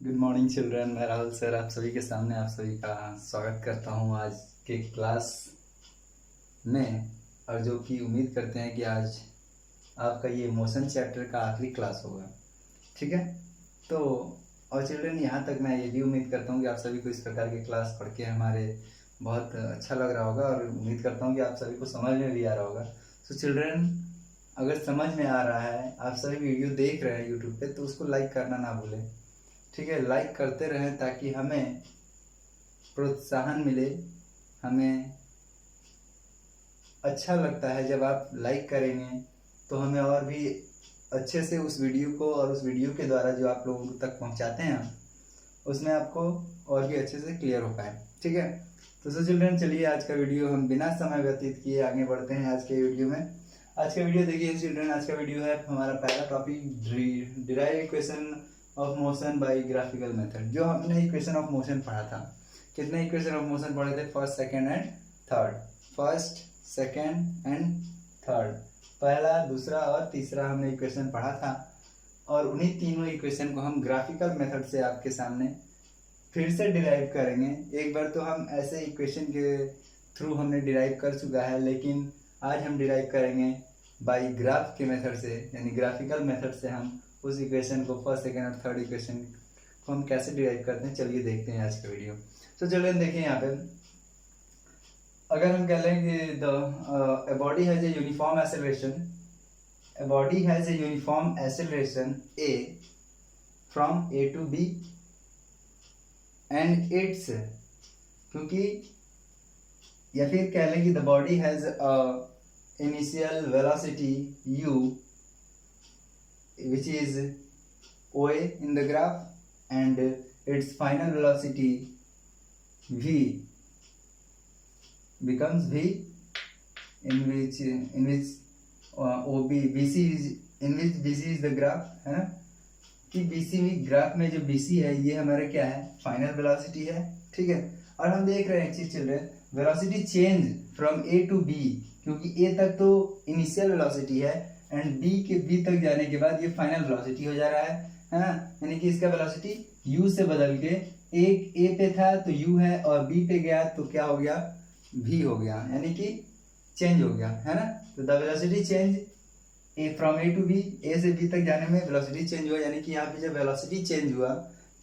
Good morning children. मैं Rahul sir आप सभी के सामने आप सभी का स्वागत करता हूं आज के क्लास में। और जो कि उम्मीद करते हैं कि आज आपका ये मोशन चैप्टर का आखिरी क्लास होगा, ठीक है। तो और चिल्ड्रन यहाँ तक मैं ये भी उम्मीद करता हूँ कि आप सभी को इस प्रकार के क्लास पढ़ के हमारे बहुत अच्छा लग रहा होगा और उम्मीद करता हूँ कि आप सभी को समझ में भी आ रहा होगा। तो चिल्ड्रन, अगर समझ में आ रहा है, आप सभी वीडियो देख रहे हैं यूट्यूब पे, तो उसको लाइक करना ना भूलें, ठीक है। लाइक करते रहें ताकि हमें प्रोत्साहन मिले। हमें अच्छा लगता है जब आप लाइक करेंगे, तो हमें और भी अच्छे से उस वीडियो को और उस वीडियो के द्वारा जो आप लोगों तक पहुंचाते हैं उसमें आपको और भी अच्छे से क्लियर हो पाए, ठीक है। तो चिल्ड्रन, चलिए आज का वीडियो हम बिना समय व्यतीत किए आगे बढ़ते हैं। आज के वीडियो में आज का वीडियो देखिए चिल्ड्रन, आज का वीडियो है हमारा पहला topic derive equation of motion by graphical method. जो हमने इक्वेशन ऑफ मोशन पढ़ा था, कितने इक्वेशन ऑफ मोशन पढ़े थे? First, second and third. First, second and third, पहला, दूसरा और तीसरा हमने इक्वेशन पढ़ा था। और उन्हीं तीनों इक्वेशन को हम ग्राफिकल मेथड से आपके सामने फिर से डिराइव करेंगे। एक बार तो हम ऐसे इक्वेशन के थ्रू हमने डिराइव कर चुका है, लेकिन आज हम डिराइव करेंगे बाय ग्राफ के मेथड से, यानी ग्राफिकल मेथड से हम उस इक्वेशन को, फर्स्ट, सेकंड और थर्ड इक्वेशन को हम कैसे डिराइव करते हैं। चलिए देखते हैं आज का वीडियो। तो चलिए देखिए यहाँ पे, अगर हम कह लें कि the body has a uniform acceleration, a body has a uniform acceleration a from a to b and its, क्योंकि या फिर कह लें कि the body has a initial velocity u which is oa in the graph and its final velocity v becomes v in which OB BC is in which BC is the graph, है ना, कि BC में graph में जो BC है ये हमारा क्या है? फाइनल वेलोसिटी है, ठीक है। और हम देख रहे हैं एक चीज चल रहे हैं, velocity change from A to B, क्योंकि A तक तो इनिशियल वेलोसिटी है एंड B के B तक जाने के बाद ये फाइनल वेलोसिटी हो जा रहा है ना। यानी कि इसका वेलोसिटी U से बदल के, एक A पे था तो U है और B पे गया तो क्या हो गया? V हो गया, यानी कि चेंज हो गया, है ना। तो the velocity change A from A to B, A से बी तक जाने में वेलोसिटी चेंज हुआ, यानी कि यहाँ पे जब वेलोसिटी चेंज हुआ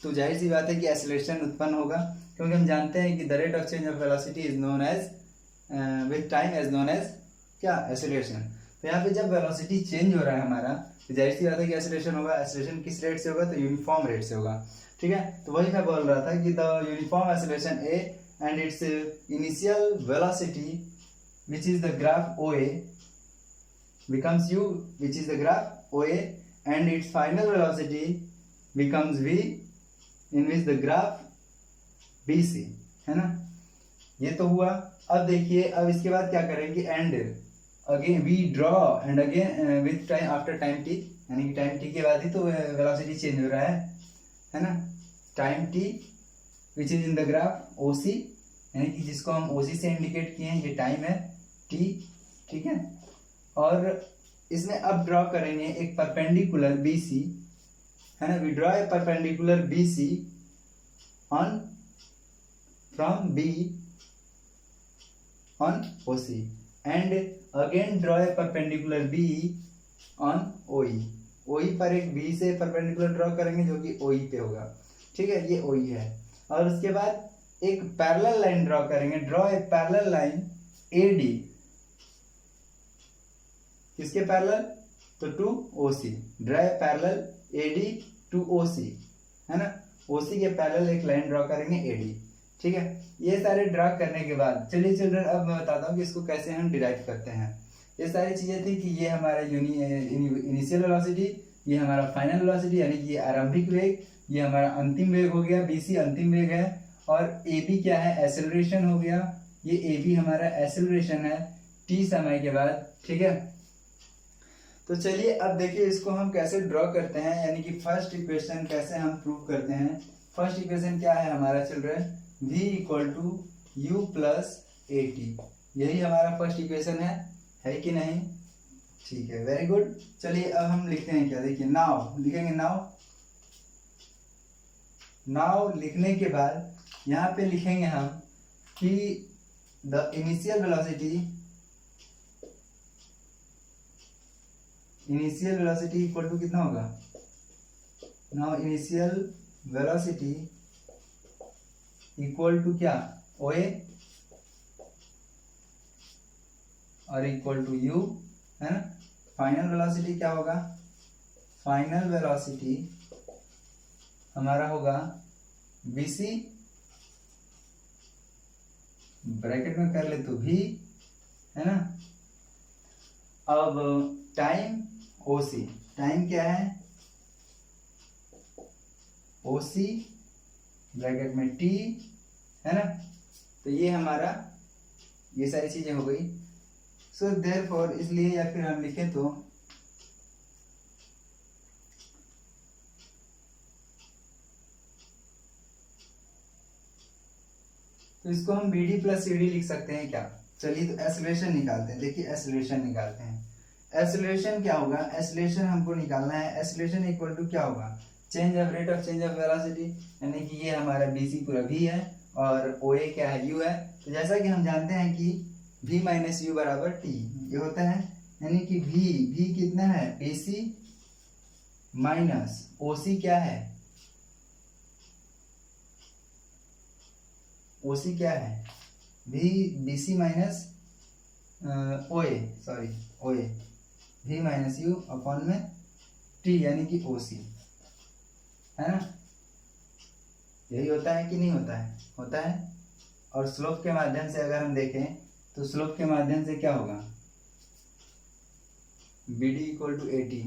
तो जाहिर सी बात है कि एक्सेलरेशन उत्पन्न होगा, क्योंकि हम जानते हैं कि the rate of change of velocity is known as with time as known as क्या? एक्सेलरेशन। तो यहाँ पे जब वेलोसिटी चेंज हो रहा है हमारा, तो जाहिर सी बात है कि एक्सेलरेशन होगा। एक्सेलरेशन किस रेट से होगा? तो यूनिफॉर्म रेट से होगा, ठीक है। तो वही मैं बोल रहा था कि the uniform acceleration A and it's initial velocity which is the graph OA becomes u, which is the graph OA, and its final velocity becomes v in which the graph BC, है ना। ये तो हुआ। अब देखिए, अब इसके बाद क्या करेंगे? And again we draw and again with time after time T, यानी कि टाइम टी के बाद ही तो वेलोसिटी चेंज हो रहा है ना। Time T which is in the graph OC, यानी कि जिसको हम OC से इंडिकेट किए हैं, ये टाइम है T, ठीक है। और इसमें अब ड्रॉ करेंगे एक परपेंडिकुलर BC, है ना। We draw a perpendicular BC on from B on OC and again draw a perpendicular B on OE। OE पर एक B से परपेंडिकुलर ड्रॉ करेंगे जो कि OE पे होगा, ठीक है। ये OE है। और उसके बाद एक पैरेलल लाइन ड्रॉ करेंगे। Draw a parallel line AD, किसके पैरेलल? तो to OC। Draw a parallel AD to OC, है ना। OC के पैरेलल एक लाइन ड्रॉ करेंगे AD, ठीक है। ये सारे ड्रॉ करने के बाद चलिए चिल्ड्रन, अब मैं बताता हूँ कि इसको कैसे हम डिराइव करते हैं। ये सारी चीजें थी कि ये हमारा इनिशियल वेलोसिटी, ये हमारा फाइनल वेलोसिटी, यानी कि ये आरंभिक वेग, ये हमारा अंतिम वेग हो गया, BC अंतिम वेग है। और AB क्या है? एक्सेलरेशन हो गया। ये AB हमारा एक्सेलरेशन है T समय के बाद, ठीक है। तो चलिए अब देखिए इसको हम कैसे ड्रॉ करते हैं, यानी कि फर्स्ट इक्वेशन कैसे हम प्रूव करते हैं। फर्स्ट इक्वेशन क्या है हमारा children? V equal to U plus AT, यही हमारा फर्स्ट इक्वेशन है कि नहीं? ठीक है, वेरी गुड। चलिए अब हम लिखते हैं क्या, देखिए नाउ लिखेंगे, नाउ नाउ लिखने के बाद यहाँ पे लिखेंगे हम कि the initial velocity equal to कितना होगा। Now initial velocity equal to क्या, ओए और इक्वल टू यू, है ना। फाइनल वेलोसिटी क्या होगा, फाइनल वेलोसिटी हमारा होगा bc, ब्रैकेट में कर ले तो v, है ना। अब टाइम oc, टाइम क्या है oc ब्रैकेट में t, है ना। तो ये हमारा ये सारी चीजें हो गई। सो देयरफॉर, इसलिए या फिर हम लिखें तो इसको हम bd प्लस cd लिख सकते हैं क्या। चलिए तो एक्सेलरेशन निकालते हैं। देखिए एक्सेलरेशन निकालते हैं। एक्सेलरेशन क्या होगा, एक्सेलरेशन हमको निकालना है। एक्सेलरेशन इक्वल टू क्या होगा, change of rate of change of velocity, यानी कि ये हमारा bc पूरा v है और oa क्या है, u है। तो जैसा कि हम जानते हैं कि v माइनस यू बराबर t, ये होता है, यानी कि v कितना है bc माइनस oc क्या है, ओसी क्या है, वी बी सी माइनस ओए, सॉरी ओए, वी माइनस यू अपॉन में टी, यानी कि ओसी, है ना। यही होता है कि नहीं होता है, होता है। और स्लोप के माध्यम से अगर हम देखें तो स्लोप के माध्यम से क्या होगा, B D equal to A T.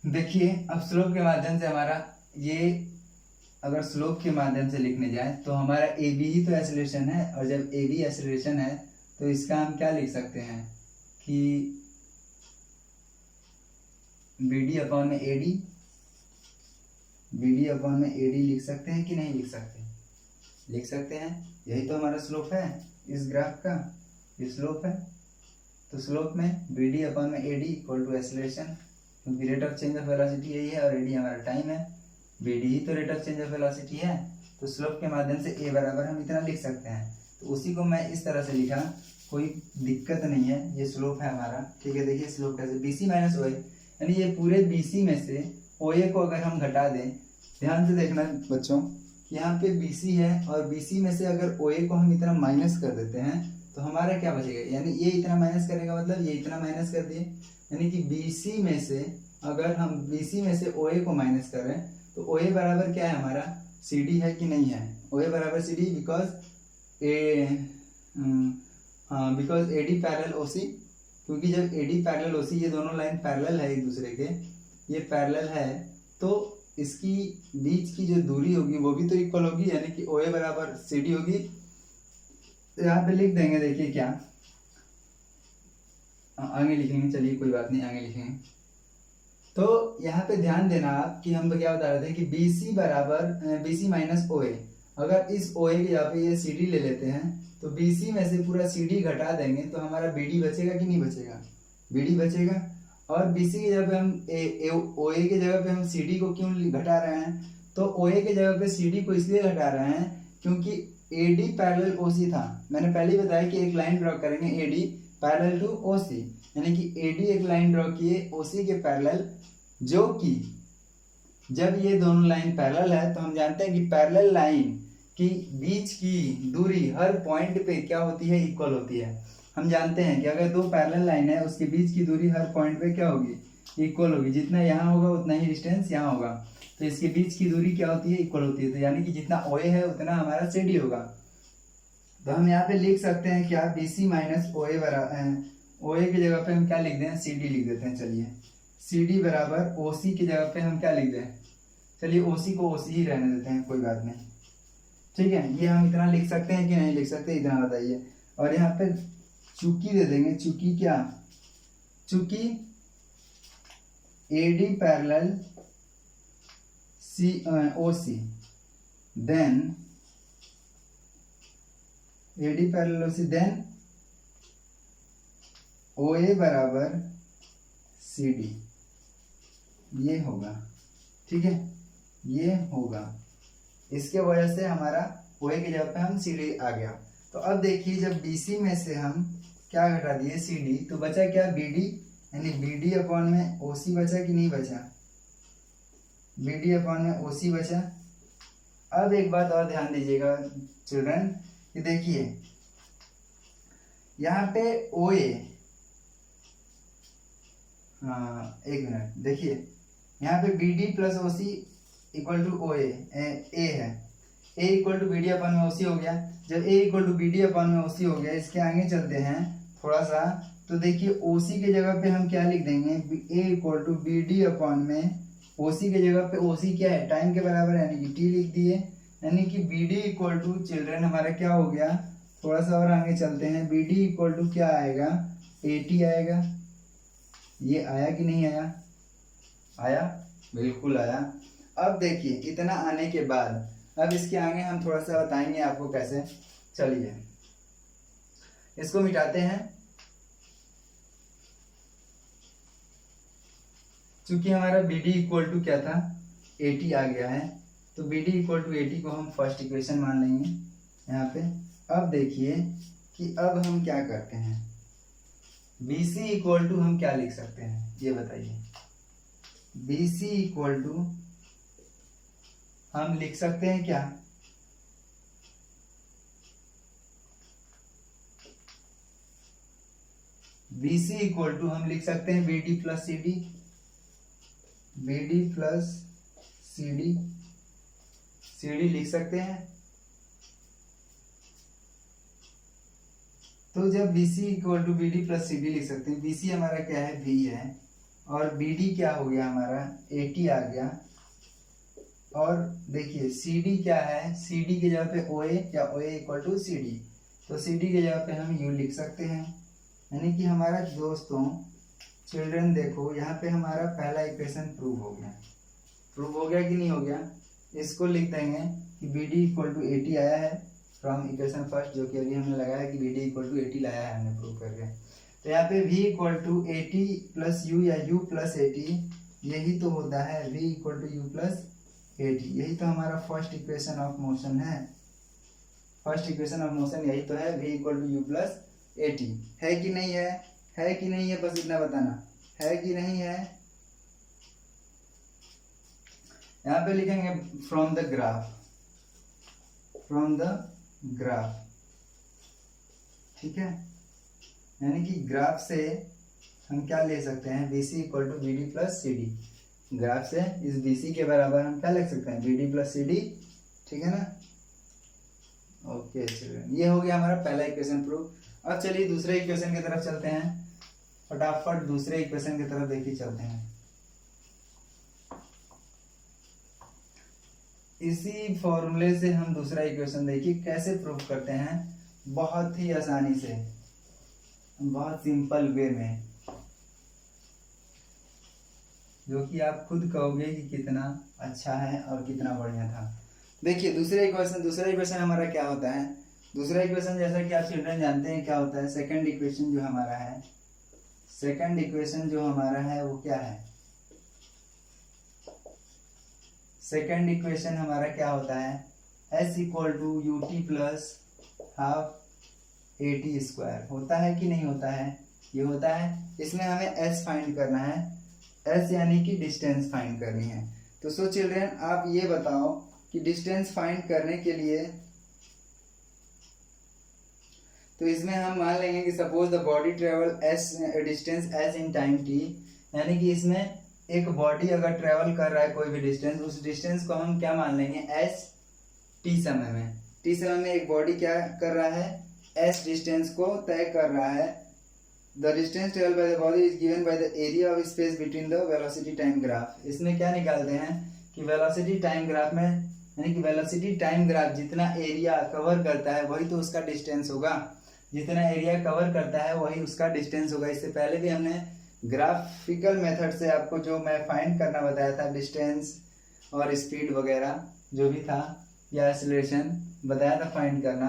देखिए अब स्लोप के माध्यम से हमारा ये, अगर स्लोप के माध्यम से लिखने जाए तो हमारा ए बी ही तो एक्सेलरेशन है, और जब ए बी एक्सेलरेशन है तो इसका हम क्या लिख सकते हैं कि बी डी अपॉन में A D, B D upon में ए डी लिख सकते हैं कि नहीं लिख सकते, लिख सकते हैं। यही तो हमारा स्लोप है इस ग्राफ का, ये स्लोप है। तो स्लोप में बी डी अपॉन में A D equal to acceleration, क्योंकि rate of change of velocity यही है और ए डी हमारा टाइम है, बी डी ही तो rate of change of velocity है। तो स्लोप के माध्यम से ए बराबर हम इतना लिख सकते हैं। तो उसी को मैं इस तरह से लिखा, कोई दिक्कत नहीं है, ये स्लोप है हमारा, ठीक है। देखिए स्लोप कैसे, बी सी माइनस ओ ए, यानी ये पूरे बी सी में से ओ ए को अगर हम घटा दें, ध्यान से देखना बच्चों, यहाँ पे बी सी है और बी सी में से अगर ओ ए को हम इतना माइनस कर देते हैं तो हमारा क्या बचेगा, यानी ये इतना माइनस करेगा, मतलब ये इतना माइनस कर दिए, यानी कि बी सी में से अगर हम बी सी में से ओ ए को माइनस कर रहे हैं तो ओ ए बराबर क्या है हमारा, सी डी है कि नहीं है, ओ ए बराबर C D, because because A D parallel O C, क्योंकि जब ए डी पैरेलल ओ सी, ये दोनों लाइन पैरेलल है एक दूसरे के, ये पैरेलल है, तो इसकी बीच की जो दूरी होगी वो भी तो इक्वल होगी, यानी कि ओ ए बराबर सी डी होगी। तो यहाँ पे लिख देंगे, देखिए क्या आगे लिखेंगे, चलिए कोई बात नहीं आगे लिखेंगे। तो यहाँ पे ध्यान देना आप कि हम क्या बता रहे थे कि BC बराबर BC माइनस OA, अगर इस OA के जगह पे ये CD ले लेते हैं तो BC में से पूरा CD घटा देंगे तो हमारा BD बचेगा कि नहीं बचेगा, BD बचेगा। और BC की जगह पे हम OA के जगह पे हम CD को क्यों घटा रहे हैं, तो OA के जगह पे CD को इसलिए घटा रहे हैं क्योंकि AD पैरेलल OC था। मैंने पहले ही बताया कि एक लाइन ड्रॉ करेंगे AD पैरेलल टू OC, यानी कि AD एक लाइन ड्रॉ किए OC के पैरेलल, जो कि जब ये दोनों लाइन पैरेलल है तो हम जानते हैं कि पैरेलल लाइन की बीच की दूरी हर पॉइंट पे क्या होती है, इक्वल होती है। हम जानते हैं कि अगर दो पैरेलल लाइन है उसके बीच की दूरी हर पॉइंट पे क्या होगी, इक्वल होगी, जितना यहाँ होगा उतना ही डिस्टेंस यहाँ होगा, तो इसके बीच की दूरी क्या होती है, इक्वल होती है। तो यानी कि जितना OA है उतना हमारा CD होगा। तो हम यहाँ पे लिख सकते हैं क्या, BC माइनस OA बराबर, OA की जगह पे हम क्या लिख दें, CD लिख देते हैं। चलिए CD बराबर OC की जगह पे हम क्या लिख दें, चलिए OC को OC ही रहने देते हैं, कोई बात नहीं, ठीक है। ये हम इतना लिख सकते हैं कि नहीं लिख सकते, इतना बताइए। और यहाँ पे चूंकि दे देंगे, चूंकि क्या, चूंकि AD parallel OC, then AD parallel OC, then OA बराबर CD, ये होगा, ठीक है, ये होगा। इसके वजह से हमारा OA की जगह पे हम CD आ गया। तो अब देखिए जब BC में से हम क्या घटा दिए CD, तो बचा क्या BD, यानी BD अपॉन में OC बचा कि नहीं बचा, BD अपॉन में OC बचा। अब एक बात और ध्यान दीजिएगा चिल्ड्रन कि देखिए यहाँ पे OA, हाँ एक मिनट, देखिए यहाँ पे BD plus OC equal to OA A है, A equal to BD upon में OC हो गया। जब A equal to BD upon में OC हो गया, इसके आगे चलते हैं थोड़ा सा, तो देखिए OC के जगह पे हम क्या लिख देंगे, A equal to BD upon में OC के जगह पे OC क्या है, टाइम के बराबर है, यानी कि T लिख दिए, यानी कि BD इक्वल टू चिल्ड्रन हमारा क्या हो गया, थोड़ा सा और आगे चलते हैं, BD इक्वल टू क्या आएगा, 80 आएगा। ये आया कि नहीं आया, आया, बिल्कुल आया। अब देखिए इतना आने के बाद अब इसके आगे हम थोड़ा सा बताएंगे आपको कैसे। चलिए इसको मिटाते हैं, चूंकि हमारा BD इक्वल टू क्या था, 80 आ गया है, तो BD इक्वल टू 80 को हम फर्स्ट इक्वेशन मान लेंगे यहाँ पे। अब देखिए कि अब हम क्या करते हैं, BC इक्वल टू हम क्या लिख सकते हैं, ये बताइए। BC इक्वल टू हम लिख सकते हैं क्या, BC इक्वल टू हम लिख सकते हैं BD plus CD, BD plus CD, CD लिख सकते हैं। तो जब BC equal to BD plus CD लिख सकते हैं, BC हमारा क्या है, V है, और BD क्या हो गया हमारा 80 आ गया, और देखिए CD क्या है, CD की जगह पे OA या OA इक्वल टू CD, तो CD की जगह पे हम U लिख सकते हैं। यानी कि हमारा दोस्तों चिल्ड्रन देखो यहाँ पे हमारा पहला इक्वेशन प्रूव हो गया, प्रूव हो गया कि नहीं हो गया। इसको लिख देंगे कि BD इक्वल टू 80 आया है फ्रॉम इक्वेशन फर्स्ट, जो कि अभी हमने लगाया कि BD इक्वल टू 80 लाया है हमने प्रूव करके। तो यहाँ पे V equal to 80 plus U या U प्लस 80, यही तो होता है V equal to U plus 80, यही तो हमारा फर्स्ट इक्वेशन ऑफ मोशन है। फर्स्ट इक्वेशन ऑफ मोशन यही तो है, V equal to U plus 80, है कि नहीं है, है कि नहीं है, बस इतना बताना है कि नहीं है। यहाँ पे लिखेंगे from the graph, from the graph, ठीक है, यानी कि ग्राफ से हम क्या ले सकते हैं, BC equal to BD plus CD, graph से इस BC के बराबर हम क्या लिख सकते हैं, BD प्लस CD, ठीक है ना। ओके चिल्ड्रन, ये हो गया हमारा पहला इक्वेशन प्रूव। अब चलिए दूसरे इक्वेशन की तरफ चलते हैं, फटाफट दूसरे इक्वेशन की तरफ देखिए चलते हैं। इसी फॉर्मूले से हम दूसरा इक्वेशन देखिए कैसे प्रूव करते हैं, बहुत ही आसानी से, बहुत सिंपल वे में, जो कि आप खुद कहोगे कि कितना अच्छा है और कितना बढ़िया था। देखिए दूसरा इक्वेशन हमारा क्या होता है, दूसरा इक्वेशन जैसा कि आप चिल्ड्रन जानते हैं क्या होता है, सेकंड इक्वेशन जो हमारा है, सेकंड इक्वेशन जो हमारा है वो क्या है, सेकंड इक्वेशन हमारा क्या होता है, S equal to UT plus half AT square, होता है कि नहीं होता है, ये होता है। इसमें हमें S फाइंड करना है, S यानी कि डिस्टेंस फाइंड करनी है। तो सो चिल्ड्रन आप ये बताओ कि डिस्टेंस फाइंड करने के लिए, तो इसमें हम मान लेंगे कि suppose the body travel distance S in time T, यानी कि इसमें एक बॉडी अगर ट्रेवल कर रहा है कोई भी डिस्टेंस, उस डिस्टेंस को हम क्या मान लेंगे, S T समय में, T समय में एक बॉडी क्या कर रहा है, S डिस्टेंस को तय कर रहा है। The distance travel by the body is given by the area of space between the velocity time graph. इसमें क्या निकालते हैं कि वेलोसिटी टाइम ग्राफ में, यानी कि वेलोसिटी टाइम ग्राफ जितना एरिया कवर करता है वही तो उसका डिस्टेंस होगा, जितना एरिया कवर करता है वही उसका डिस्टेंस होगा। इससे पहले भी हमने ग्राफिकल मेथड से आपको जो मैं फाइंड करना बताया था, डिस्टेंस और स्पीड वगैरह जो भी था, या एक्सेलरेशन बताया था फाइंड करना,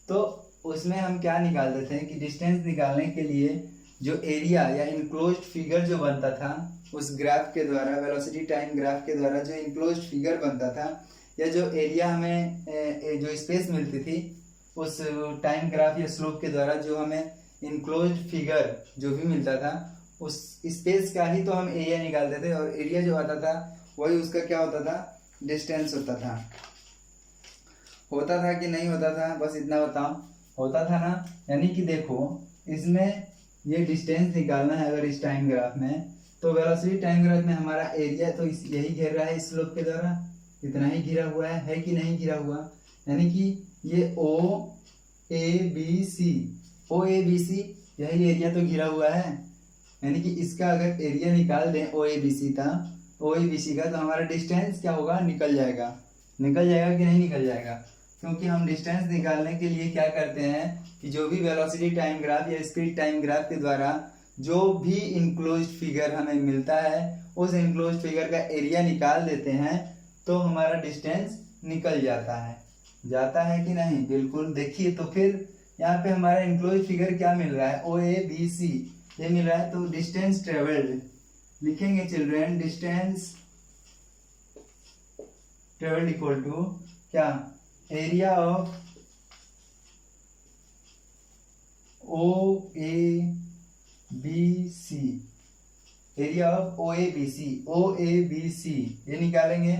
तो उसमें हम क्या निकालते थे कि डिस्टेंस निकालने के लिए जो एरिया या इनक्लोज्ड फिगर जो बनता था उस ग्राफ के द्वारा, वेलोसिटी टाइम ग्राफ के द्वारा जो इनक्लोज्ड फिगर बनता था, या जो एरिया हमें जो स्पेस मिलती थी उस टाइम ग्राफ या स्लोप के द्वारा जो हमें इनक्लोज्ड फिगर जो भी मिलता था उस स्पेस का ही तो हम एरिया निकालते थे, और एरिया जो आता था वही उसका क्या होता था, डिस्टेंस होता था। होता था कि नहीं होता था, बस इतना बताओ, होता था ना। यानी कि देखो इसमें ये डिस्टेंस निकालना है अगर इस टाइम ग्राफ में, तो वेलोसिटी टाइम ग्राफ में हमारा एरिया तो यही घेर रहा है इस स्लोप के द्वारा, इतना ही घिरा हुआ है कि नहीं घिरा हुआ। यानी कि ये ओ A B C, O A B सी यही एरिया तो घिरा हुआ है। यानी कि इसका अगर एरिया निकाल दें ओ ए बी सी का, ओ ए बी सी का, तो हमारा डिस्टेंस क्या होगा, निकल जाएगा। निकल जाएगा कि नहीं निकल जाएगा, क्योंकि हम डिस्टेंस निकालने के लिए क्या करते हैं कि जो भी वेलोसिटी टाइम ग्राफ या स्पीड टाइम ग्राफ के द्वारा जो भी इनक्लोज्ड फिगर हमें मिलता है उस इनक्लोज्ड फिगर का एरिया निकाल देते हैं, तो हमारा डिस्टेंस निकल जाता है। जाता है कि नहीं, बिल्कुल। देखिए तो फिर यहाँ पे हमारा इनक्लोज्ड फिगर क्या मिल रहा है, ओ ए बी सी ये मिल रहा है, तो डिस्टेंस ट्रेवल्ड लिखेंगे children, distance travelled equal to क्या, area of O A B C, area of O A B C, O A B C ये निकालेंगे।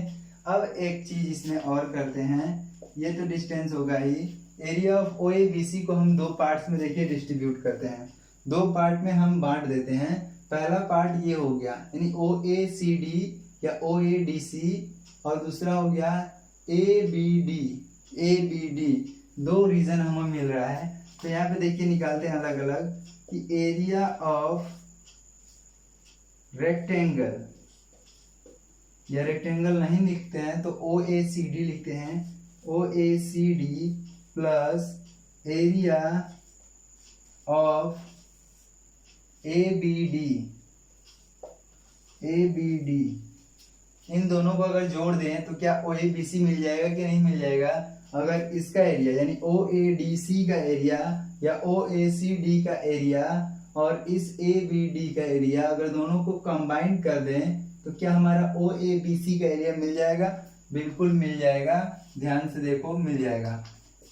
अब एक चीज इसमें और करते हैं, ये तो डिस्टेंस होगा ही, area of O A B C को हम दो पार्ट्स में देखिए डिस्ट्रीब्यूट करते हैं, दो पार्ट में हम बांट देते हैं। पहला पार्ट ये हो गया यानी ओ ए सी डी या ओ ए डी सी, और दूसरा हो गया A B D, A B D, दो रीजन हमें मिल रहा है। तो यहाँ पे देखिए निकालते हैं अलग अलग कि एरिया ऑफ रेक्टेंगल, या रेक्टेंगल नहीं लिखते हैं तो ओ ए सी डी लिखते हैं, O A C D plus area of A B D, A B D, इन दोनों को अगर जोड़ दें तो क्या ओ ए बी सी मिल जाएगा कि नहीं मिल जाएगा। अगर इसका एरिया यानी ओ ए डी सी का एरिया या ओ ए सी डी का एरिया और इस ए बी डी का एरिया अगर दोनों को कंबाइन कर दें तो क्या हमारा ओ ए बी सी का एरिया मिल जाएगा, बिल्कुल मिल जाएगा। ध्यान से देखो मिल जाएगा।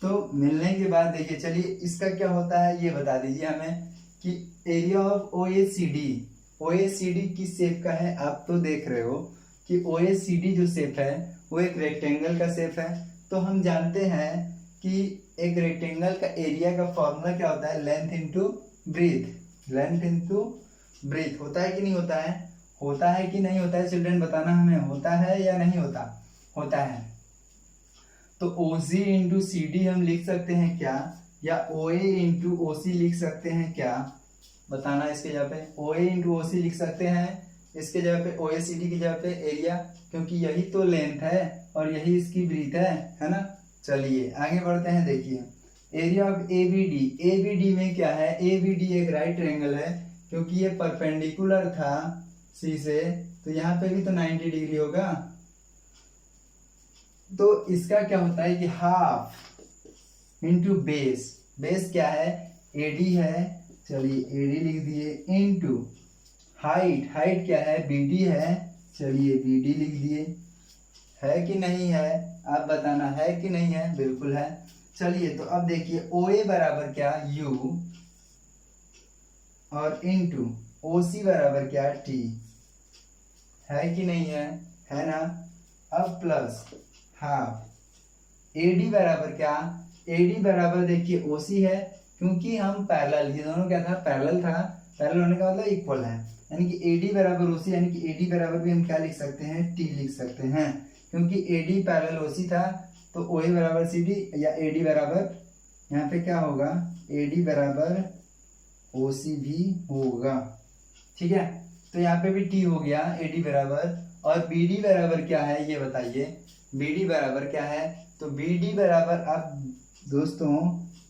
तो मिलने के बाद देखिए, चलिए इसका क्या होता है ये बता दीजिए हमें कि area of O A C D, O A C D किस शेप का है, आप तो देख रहे हो कि ओ ए सी डी जो शेप है वो एक रेक्टेंगल का शेप है। तो हम जानते हैं कि एक रेक्टेंगल का एरिया का फॉर्मूला क्या होता है, length into breadth, length into breadth. होता है कि नहीं होता है, होता है कि नहीं होता है चिल्ड्रन, बताना हमें, होता है या नहीं होता, होता है। तो ओ सी इंटू सी डी हम लिख सकते हैं क्या, या ओ ए इंटू ओ सी लिख सकते हैं क्या, बताना। इसके जगह पे ओ ए इंटू ओ सी लिख सकते हैं, इसके जगह पे ओ ए सी डी की जगह पे एरिया, क्योंकि यही तो लेंथ है और यही इसकी ब्रीथ है ना। चलिए आगे बढ़ते हैं। देखिए area of A B D, A B D में क्या है, ए बी डी एक राइट ट्रायंगल है, क्योंकि ये परपेंडिकुलर था सी से, तो यहाँ पे भी तो 90 डिग्री होगा। तो इसका क्या होता है कि हाफ इंटू बेस, बेस क्या है एडी है, चलिए एडी लिख दिए, इंटू हाइट, हाइट क्या है बीडी है, चलिए बीडी लिख दिए। है कि नहीं है, आप बताना है कि नहीं है, बिल्कुल है। चलिए तो अब देखिए ओ ए बराबर क्या यू और इंटू ओ सी बराबर क्या टी, है कि नहीं है ना। अब प्लस हाफ एडी बराबर क्या, एडी बराबर देखिए ओ सी है, क्योंकि हम पैरेलल, ये दोनों क्या था पैरेलल था, पैरेलल होने का मतलब इक्वल है, यानी कि एडी बराबर ओसी, यानी कि एडी बराबर भी हम क्या लिख सकते हैं, टी लिख सकते हैं, क्योंकि एडी पैरेलल ओसी था। तो ओ ए बराबर सी डी या एडी बराबर यहाँ पे क्या होगा, एडी बराबर ओ सी भी होगा, ठीक है। तो यहाँ पे भी टी हो गया एडी बराबर, और बी डी बराबर क्या है ये बताइए, बी डी बराबर क्या है। तो बी डी बराबर, आप दोस्तों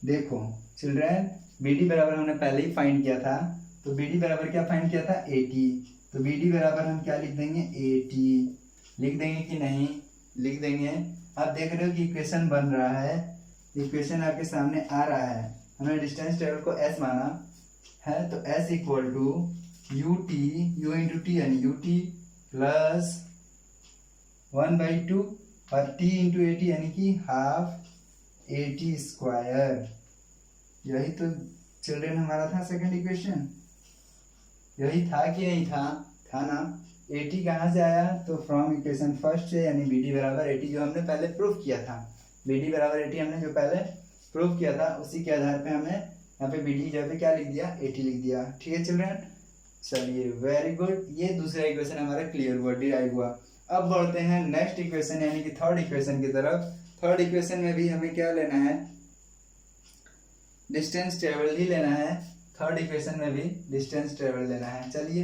देखो चिल्ड्रन, बी डी बराबर हमने पहले ही फाइंड किया था, तो बी डी बराबर क्या फाइंड किया था 80, तो बी डी बराबर हम क्या लिख देंगे 80, लिख देंगे कि नहीं, लिख देंगे। आप देख रहे हो कि इक्वेशन बन रहा है, इक्वेशन आपके सामने आ रहा है। हमने डिस्टेंस ट्रेवल को एस माना, है, तो S equal to U T, U into T यानी यू टी प्लस 1/2 और t इंटू ए टी यानी कि हाफ ए टी स्क्वायर। यही तो चिल्ड्रन हमारा था सेकंड इक्वेशन, यही था कि नहीं था? था ना। ए टी कहाँ से आया? तो फ्रॉम इक्वेशन फर्स्ट से, यानी बी डी बराबर ए टी जो हमने पहले प्रूफ किया था। बी डी बराबर ए टी हमने जो पहले प्रूफ किया था, उसी के आधार पे हमने यहाँ पे बी डी की जगह पे क्या लिख दिया? ए टी लिख दिया। ठीक है चिल्ड्रन, चलिए वेरी गुड। ये दूसरा इक्वेशन हमारा क्लियर हुआ, डिराइव हुआ। अब बढ़ते हैं नेक्स्ट इक्वेशन यानी कि थर्ड इक्वेशन की तरफ। थर्ड इक्वेशन में भी हमें क्या लेना है? डिस्टेंस ट्रेवल ही लेना है। थर्ड इक्वेशन में भी डिस्टेंस ट्रेवल लेना है। चलिए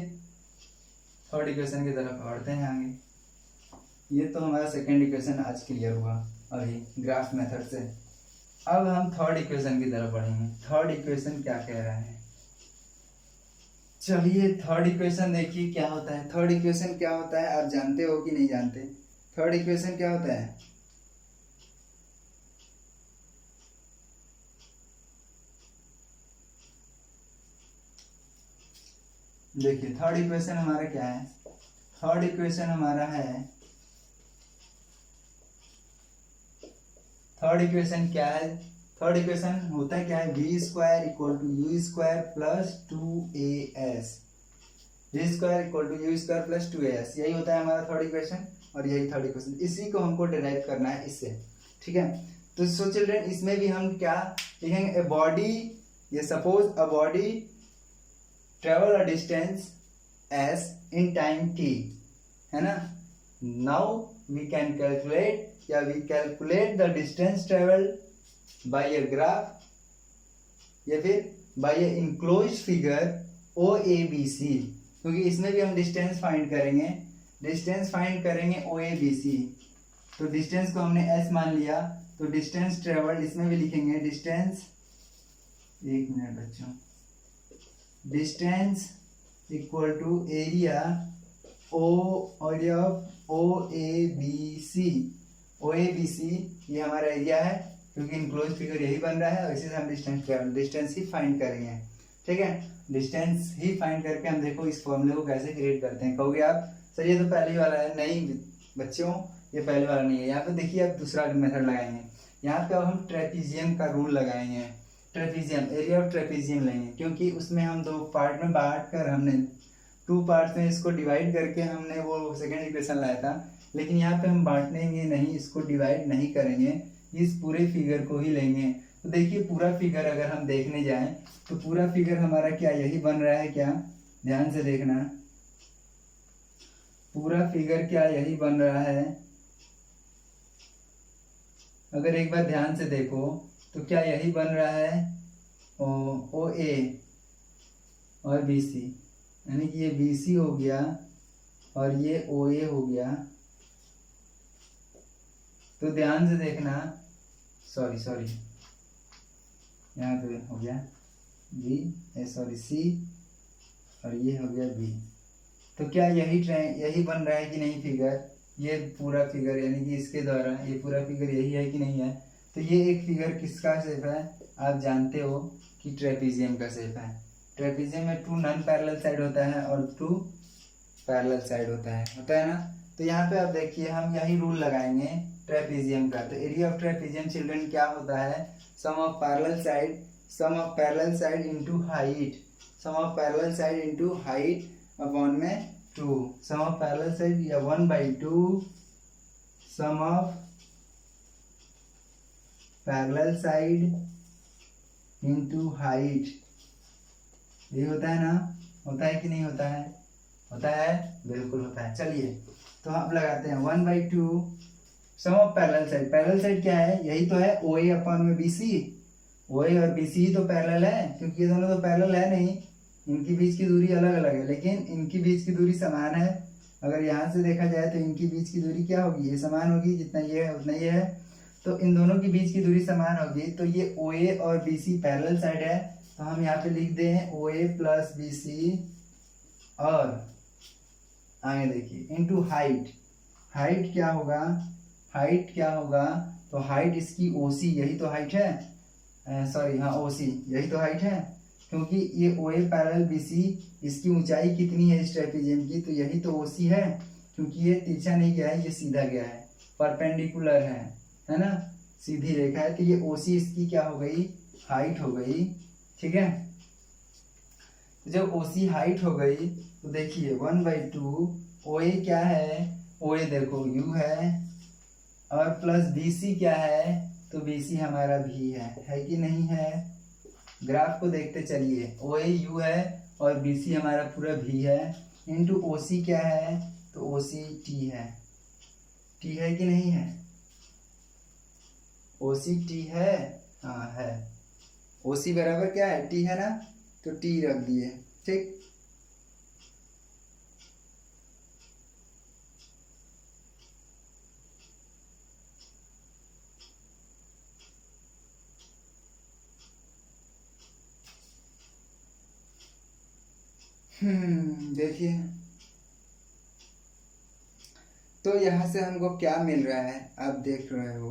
थर्ड इक्वेशन की तरफ बढ़ते हैं आगे। ये तो हमारा सेकेंड इक्वेशन आज क्लियर हुआ अभी ग्राफ मेथड से। अब हम थर्ड इक्वेशन की तरफ बढ़ेंगे। थर्ड इक्वेशन क्या कह रहा है? चलिए थर्ड इक्वेशन देखिए क्या होता है। थर्ड इक्वेशन क्या होता है आप जानते हो कि नहीं जानते? थर्ड इक्वेशन क्या होता है? देखिए थर्ड इक्वेशन हमारा क्या है? थर्ड इक्वेशन हमारा है, थर्ड इक्वेशन क्या है? थर्ड इक्वेशन होता है क्या है? V square equal to U square plus 2as। V square equal to U square plus 2as, यही होता है हमारा थर्ड इक्वेशन। और यही थर्ड इक्वेशन, इसी को हमको डिराइव करना है इससे। ठीक है, तो सो चिल्ड्रन इसमें भी हम क्या लिखेंगे? ए बॉडी, ये suppose a body travel a distance s in time t, है ना। नाउ वी कैन कैलकुलेट, या we calculate the distance travel by a graph, या फिर by a enclosed figure O A B C, क्योंकि इसमें भी हम डिस्टेंस फाइंड करेंगे। डिस्टेंस फाइंड करेंगे ओ ए बी सी। तो डिस्टेंस को हमने s मान लिया, तो डिस्टेंस ट्रेवल्ड इसमें भी लिखेंगे डिस्टेंस, एक मिनट बच्चों, distance equal to area of O A B C. O A B C ये हमारा एरिया है, क्योंकि इनक्लोज फिगर यही बन रहा है, और इसी से हम डिस्टेंस ही फाइंड करेंगे। ठीक है, डिस्टेंस ही फाइंड करके हम देखो इस फॉर्मूले को कैसे क्रिएट करते हैं। कहोगे आप सर ये तो पहले वाला है। नहीं बच्चों, ये पहले वाला नहीं है। यहाँ पे देखिए आप दूसरा मेथड लगाएंगे। यहाँ पे अब हम ट्रेपीजियम का रूल लगाएंगे। ट्रेपीजियम, एरिया ऑफ ट्रेपीजियम लेंगे, क्योंकि उसमें हम दो पार्ट में बांट कर, हमने 2 पार्ट में इसको डिवाइड करके हमने वो सेकेंड इक्वेशन लाया था। लेकिन यहाँ पे हम बांटेंगे नहीं, इसको डिवाइड नहीं करेंगे, इस पूरे फिगर को ही लेंगे। तो देखिए पूरा फिगर अगर हम देखने जाएं तो पूरा फिगर हमारा क्या यही बन रहा है क्या? ध्यान से देखना, पूरा फिगर क्या यही बन रहा है? अगर एक बार ध्यान से देखो तो क्या यही बन रहा है? ओ ए और बी सी, यानी कि ये बी सी हो गया और ये ओ ए हो गया। तो ध्यान से देखना, सॉरी यहाँ पे हो गया सी, और ये हो गया बी। तो क्या यही बन रहा है कि नहीं फिगर? ये पूरा फिगर यानी कि इसके द्वारा ये पूरा फिगर यही है कि नहीं है? तो ये एक फिगर किसका शेप है? आप जानते हो कि ट्रेपीजियम का शेप है। ट्रेपीजियम में 2 नॉन पैरेलल साइड होता है और 2 पैरेलल साइड होता है ना। तो यहाँ पे आप देखिए हम यही रूल लगाएंगे ट्रेपीजियम का। तो एरिया ऑफ ट्रेपीजियम चिल्ड्रन क्या होता है? Sum of parallel side into height, sum of parallel side into height upon में 2, सम ऑफ पैरेलल साइड या 1/2 sum of parallel side into height. ये होता है ना? होता है कि नहीं होता है? होता है, बिल्कुल होता है। चलिए तो हम लगाते हैं 1/2 sum of parallel side. Parallel side क्या है? यही तो है ओ ए अपॉन में बी सी। ओ ए और बी सी तो पैरेलल है, क्योंकि ये दोनों तो पैरेलल है नहीं, इनकी बीच की दूरी अलग अलग है, लेकिन इनकी बीच की दूरी समान है। अगर यहाँ से देखा जाए तो इनकी बीच की दूरी क्या होगी? ये समान होगी, जितना ये है उतना ये है। तो इन दोनों की बीच की दूरी समान होगी। तो ये ओ ए और बी सी पैरेलल साइड है, तो हम यहाँ पे लिख दें ओ ए प्लस बी सी, और आगे देखिए इनटू हाइट। हाइट क्या होगा? हाइट क्या होगा? तो हाइट इसकी ओ सी, यही तो हाइट है, सॉरी हाँ ओ सी, यही तो हाइट है। क्योंकि ये ओ ए पैरेलल बी सी, इसकी ऊंचाई कितनी है इस ट्रेपेजियम की, तो यही तो ओ सी है, क्योंकि ये तिरछा नहीं गया है, ये सीधा गया है, परपेंडिकुलर है ना, सीधी रेखा है, तो ये ओ सी इसकी क्या हो गई, हाइट हो गई। ठीक है, तो जब ओ सी हाइट हो गई तो देखिए 1/2 ओ ए क्या है, ओ ए देखो यू है, और प्लस बी सी क्या है, तो बी सी हमारा भी है कि नहीं है। ग्राफ को देखते चलिए, ओ ए यू है और बी सी हमारा पूरा भी है, इंटू ओ सी क्या है, तो ओ सी टी है, टी है कि नहीं है, ओ सी टी है, हाँ है, ओ सी बराबर क्या है, टी है ना, तो टी रख दिए। ठीक, देखिए तो यहाँ से हमको क्या मिल रहा है, आप देख रहे हो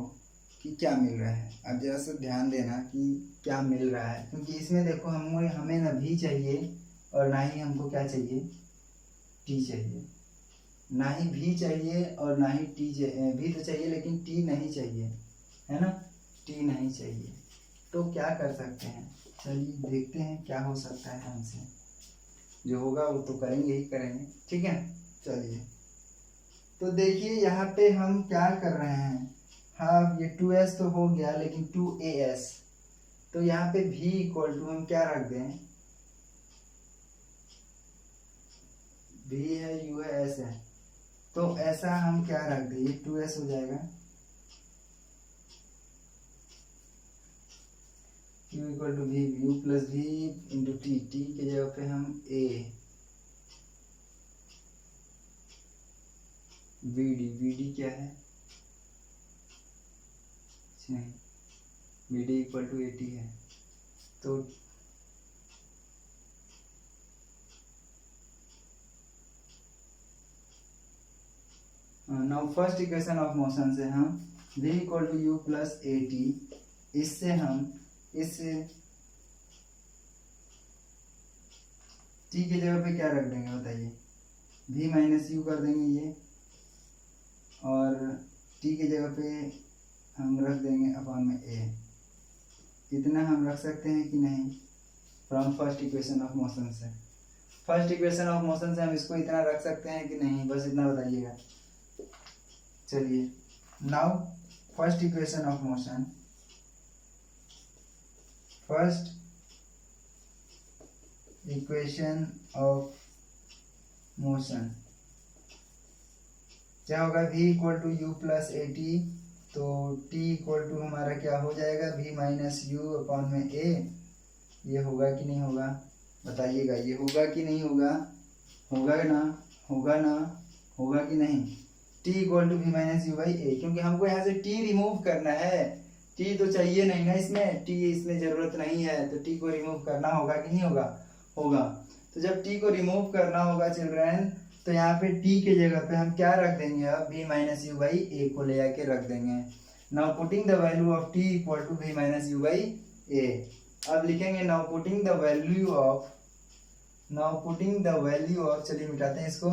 कि क्या मिल रहा है, अब जरा सा ध्यान देना कि क्या मिल रहा है, क्योंकि इसमें देखो हमें ना भी चाहिए और ना ही हमको क्या चाहिए, टी चाहिए, ना ही भी चाहिए और ना ही टी चाहिए, भी तो चाहिए लेकिन टी नहीं चाहिए, है ना, टी नहीं चाहिए, तो क्या कर सकते हैं, चलिए देखते हैं क्या हो सकता है हमसे, जो होगा वो तो करेंगे ही करेंगे। ठीक है, चलिए तो देखिए यहाँ पे हम क्या कर रहे हैं, हाँ ये 2s तो हो गया, लेकिन 2as, तो यहाँ पे v इक्वल टू हम क्या रख दें, v है, u है, s है, तो ऐसा हम क्या रख दें, ये 2s हो जाएगा, q equal to v, u plus v into T, T के जगह पे हम a, vd क्या है, नहीं, vd इक्वल टू 80 है, तो now first equation of motion से हम v equal to U plus A T, इससे हम इस t की जगह पे क्या रख देंगे बताइए, v माइनस यू कर देंगे ये, और t की जगह पे हम रख देंगे अपॉन में a, इतना हम रख सकते हैं कि नहीं, from first equation of motion से, फर्स्ट इक्वेशन ऑफ मोशन से हम इसको इतना रख सकते हैं कि नहीं, बस इतना बताइएगा। चलिए now first equation of motion, first equation of motion क्या होगा, v equal to U plus A T, तो t इक्वल टू हमारा क्या हो जाएगा, v माइनस यू अपॉन में a, ये होगा कि नहीं होगा बताइएगा, ये होगा कि नहीं होगा, होगा ना, होगा ना, होगा कि नहीं, t equal to V minus U by A, क्योंकि हमको यहाँ से t रिमूव करना है, t तो चाहिए नहीं ना इसमें, t इसमें जरूरत नहीं है, तो t को रिमूव करना होगा कि नहीं होगा, होगा, तो जब t को रिमूव करना होगा चिल्ड्रन, तो यहाँ पे t के जगह पे हम क्या रख देंगे, अब v minus U by A को ले आके रख देंगे। Now putting the value of t equal to v minus U by A, अब लिखेंगे now putting the value of, now putting the value of, चलिए मिटाते हैं इसको,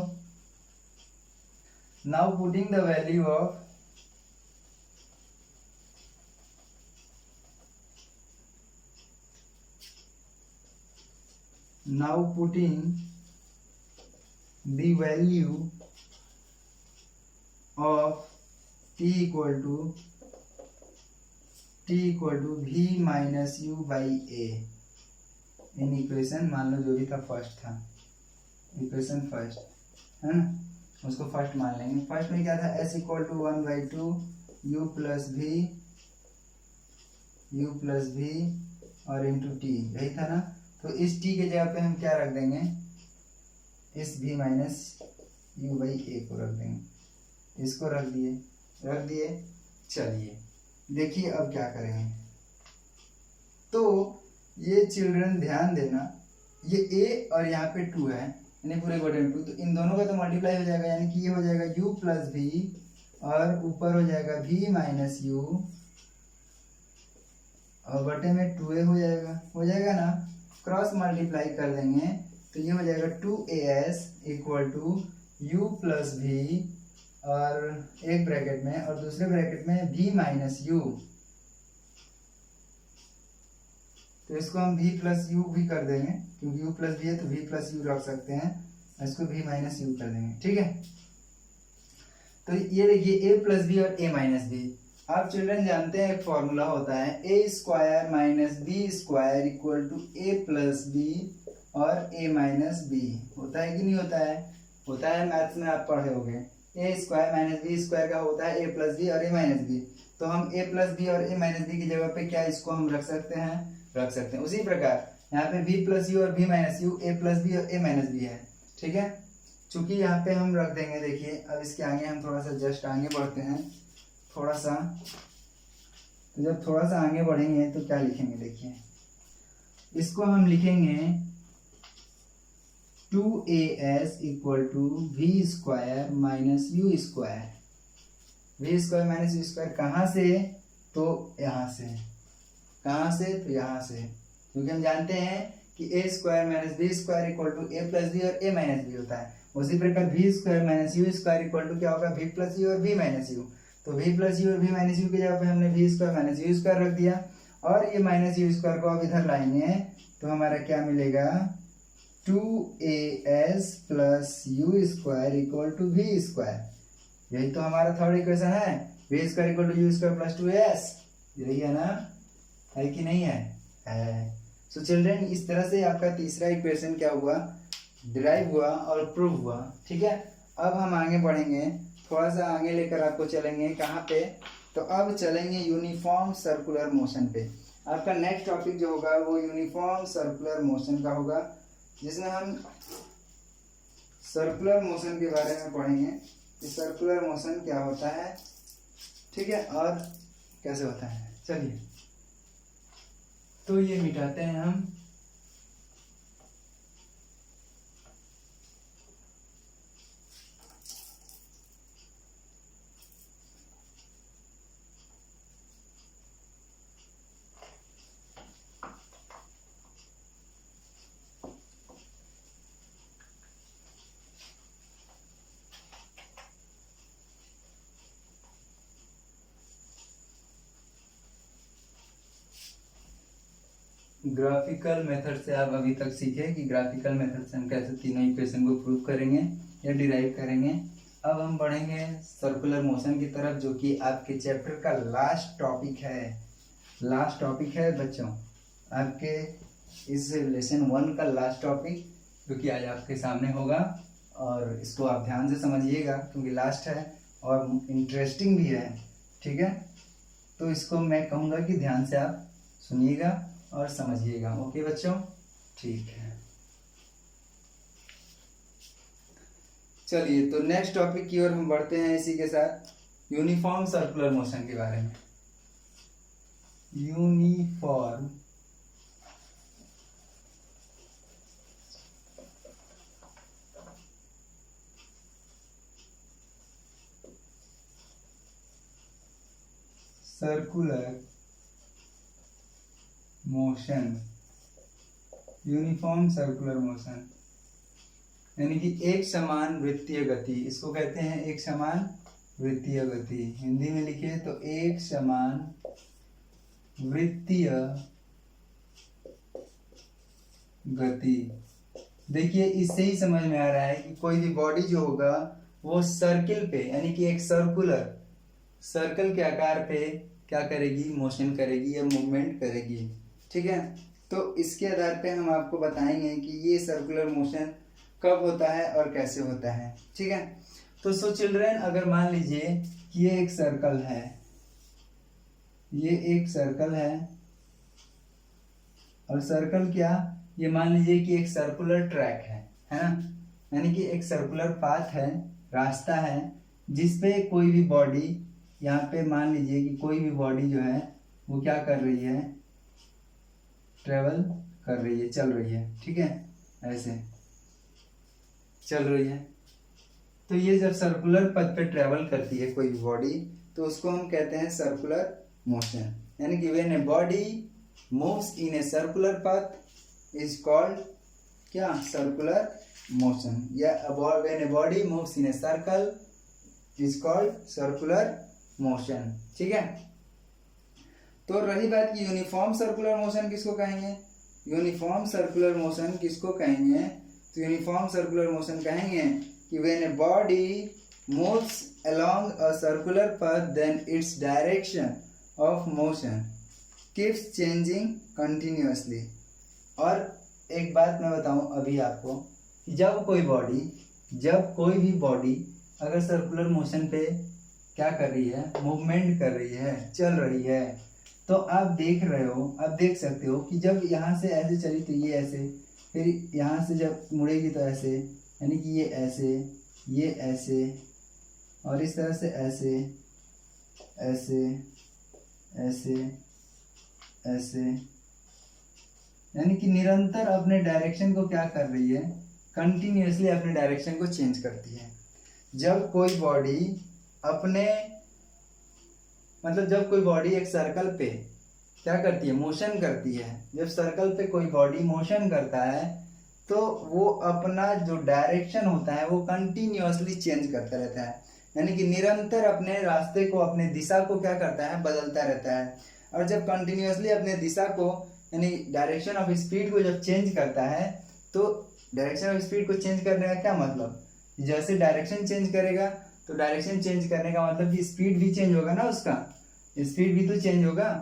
now putting the value of now putting the value of t equal to v minus u by a in equation, मान लो जो भी था फर्स्ट था, equation first है ना, उसको फर्स्ट मान लेंगे। फर्स्ट में क्या था, s equal to 1/2 u plus v और इंटू टी, यही था ना, तो इस t के जगह पे हम क्या रख देंगे, इस v minus U by A को रख देंगे, इसको रख दिए। चलिए देखिए अब क्या करेंगे, तो ये चिल्ड्रन ध्यान देना, ये a और यहाँ पे 2 है, यानी पूरे बटे 2, तो इन दोनों का तो मल्टीप्लाई हो जाएगा, यानी कि ये हो जाएगा u प्लस v और ऊपर हो जाएगा v माइनस यू और बटे में 2a हो जाएगा ना, क्रॉस मल्टीप्लाई कर देंगे तो ये हो जाएगा 2as equal to u plus भी और एक ब्रैकेट में और दूसरे ब्रैकेट में v माइनस यू। तो इसको हम v प्लस यू भी कर देंगे क्योंकि u प्लस भी है तो v प्लस यू रख सकते हैं, इसको v माइनस यू कर देंगे। ठीक है, तो ये देखिए a प्लस बी और a माइनस बी। आप चिल्ड्रन जानते हैं एक फॉर्मूला होता है a square minus B square equal to a plus B और a माइनस बी। होता है कि नहीं होता है? होता है, मैथ्स में आप पढ़े होंगे। a square minus B square का होता है a प्लस बी और a माइनस बी। तो हम a प्लस बी और a माइनस बी की जगह पे क्या इसको हम रख सकते हैं? उसी प्रकार यहाँ पे v प्लस यू और v minus U, a plus B और a माइनस बी है। ठीक है, चूंकि यहाँ पे हम रख देंगे, देखिए अब इसके आगे हम थोड़ा सा जस्ट आगे बढ़ते हैं थोड़ा सा। तो जब थोड़ा सा आगे बढ़ेंगे तो क्या लिखेंगे, देखिए इसको हम लिखेंगे 2as equal to V square minus U square. V square minus U square कहाँ से? तो यहाँ से। कहाँ से? तो यहाँ से, क्योंकि हम जानते हैं कि a square minus B square equal to a plus B और a माइनस बी होता है। उसी प्रकार v square minus U square equal to क्या होगा? v प्लस यू और v माइनस यू। तो v प्लस यू और v माइनस यू की जगह पे हमने v square minus U square रख दिया और ये माइनस यू स्क्वायर को अब इधर लाएंगे तो हमारा क्या मिलेगा? 2as plus U square equal to v square. यही तो हमारा थर्ड इक्वेशन है, v square equal to U square plus 2as। यही है ना? है कि नहीं है? सो चिल्ड्रन, इस तरह से आपका तीसरा इक्वेशन क्या हुआ? डिराइव हुआ और प्रूव हुआ। ठीक है, अब हम आगे बढ़ेंगे, थोड़ा सा आगे लेकर आपको चलेंगे। कहाँ पे? तो अब चलेंगे यूनिफॉर्म सर्कुलर मोशन पे। आपका नेक्स्ट टॉपिक जो होगा वो यूनिफॉर्म सर्कुलर मोशन का होगा, जिसमें हम सर्कुलर मोशन के बारे में पढ़ेंगे कि सर्कुलर मोशन क्या होता है। ठीक है, और कैसे होता है। चलिए, तो ये मिटाते हैं हम। ग्राफिकल मेथड से आप अभी तक सीखे कि ग्राफिकल मेथड से हम कैसे तीनों इक्वेशन को प्रूव करेंगे या डिराइव करेंगे। अब हम बढ़ेंगे सर्कुलर मोशन की तरफ, जो कि आपके चैप्टर का लास्ट टॉपिक है बच्चों, आपके इस लेसन 1 का लास्ट टॉपिक, जो कि आज आपके सामने होगा। और इसको आप ध्यान से समझिएगा क्योंकि लास्ट है और इंटरेस्टिंग भी है। ठीक है, तो इसको मैं कहूँगा कि ध्यान से आप सुनिएगा और समझिएगा। ओके बच्चों, ठीक है। चलिए, तो नेक्स्ट टॉपिक की ओर हम बढ़ते हैं इसी के साथ, यूनिफॉर्म सर्कुलर मोशन के बारे में। Uniform circular motion, uniform circular motion यानी कि एक समान वृत्तीय गति, इसको कहते हैं एक समान वृत्तीय गति। हिंदी में लिखे तो एक समान वृत्तीय गति। देखिए, इससे ही समझ में आ रहा है कि कोई भी बॉडी जो होगा वो सर्किल पे यानी कि एक सर्कल के आकार पे क्या करेगी? मोशन करेगी या मूवमेंट करेगी। ठीक है, तो इसके आधार पे हम आपको बताएंगे कि ये सर्कुलर मोशन कब होता है और कैसे होता है। ठीक है, तो सो चिल्ड्रन, अगर मान लीजिए कि ये एक सर्कल है, ये एक सर्कल है और सर्कल क्या, ये मान लीजिए कि एक सर्कुलर ट्रैक है ना, यानी कि एक सर्कुलर पाथ है, रास्ता है, जिसपे कोई भी बॉडी, यहाँ पे मान लीजिए कि कोई भी बॉडी जो है वो क्या कर रही है? ट्रेवल कर रही है, चल रही है। ठीक है, ऐसे चल रही है। तो ये जब सर्कुलर पथ पे ट्रेवल करती है कोई भी बॉडी, तो उसको हम कहते हैं सर्कुलर मोशन। यानी कि when a body moves in a circular path, is called क्या, सर्कुलर मोशन, या when a body moves in a circle is called circular motion. ठीक है, तो रही बात कि यूनिफॉर्म सर्कुलर मोशन किसको कहेंगे, यूनिफॉर्म सर्कुलर मोशन किसको कहेंगे, तो यूनिफॉर्म सर्कुलर मोशन कहेंगे कि when a body moves along a circular path then its direction of motion keeps changing continuously। और एक बात मैं बताऊं अभी आपको कि जब कोई भी बॉडी अगर सर्कुलर मोशन पे क्या कर रही है, मूवमेंट कर रही है, चल रही है, तो आप देख रहे हो, आप देख सकते हो कि जब यहाँ से ऐसे चली तो ये ऐसे, फिर यहाँ से जब मुड़ेगी तो ऐसे, यानी कि ये ऐसे, ये ऐसे, और इस तरह से ऐसे ऐसे ऐसे ऐसे, यानी कि निरंतर अपने डायरेक्शन को क्या कर रही है, कंटिन्यूअसली अपने डायरेक्शन को चेंज करती है। जब कोई बॉडी अपने जब कोई बॉडी एक सर्कल पे क्या करती है, मोशन करती है, जब सर्कल पे कोई बॉडी मोशन करता है तो वो अपना जो डायरेक्शन होता है वो कंटिन्यूअसली चेंज करता रहता है, यानी कि निरंतर अपने रास्ते को, अपने दिशा को क्या करता है, बदलता रहता है। और जब कंटिन्यूअसली अपने दिशा को यानी डायरेक्शन ऑफ स्पीड को जब चेंज करता है, तो डायरेक्शन ऑफ स्पीड को चेंज करने का क्या मतलब, जैसे डायरेक्शन चेंज करेगा तो डायरेक्शन चेंज करने का मतलब कि स्पीड भी चेंज होगा ना, उसका स्पीड भी तो चेंज होगा।